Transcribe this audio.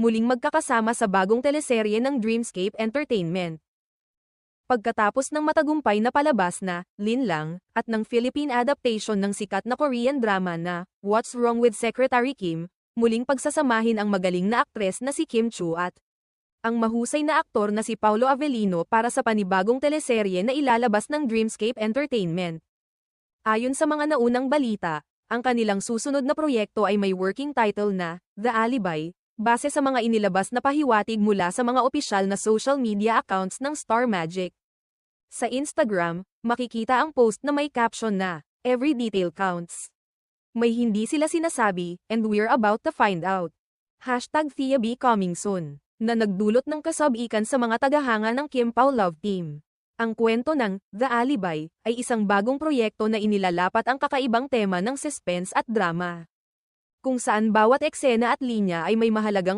muling magkakasama sa bagong teleserye ng Dreamscape Entertainment. Pagkatapos ng matagumpay na palabas na Linlang at ng Philippine adaptation ng sikat na Korean drama na What's Wrong with Secretary Kim, muling pagsasamahin ang magaling na aktres na si Kim Chu at ang mahusay na aktor na si Paulo Avellino para sa panibagong teleserye na ilalabas ng Dreamscape Entertainment. Ayon sa mga naunang balita, ang kanilang susunod na proyekto ay may working title na The Alibi, base sa mga inilabas na pahiwatig mula sa mga opisyal na social media accounts ng Star Magic. Sa Instagram, makikita ang post na may caption na Every detail counts. May hindi sila sinasabi, and we're about to find out. #ThiaB coming soon, na nagdulot ng kasab-ikan sa mga tagahanga ng Kim Pao Love Team. Ang kwento ng The Alibi ay isang bagong proyekto na inilalapat ang kakaibang tema ng suspense at drama, kung saan bawat eksena at linya ay may mahalagang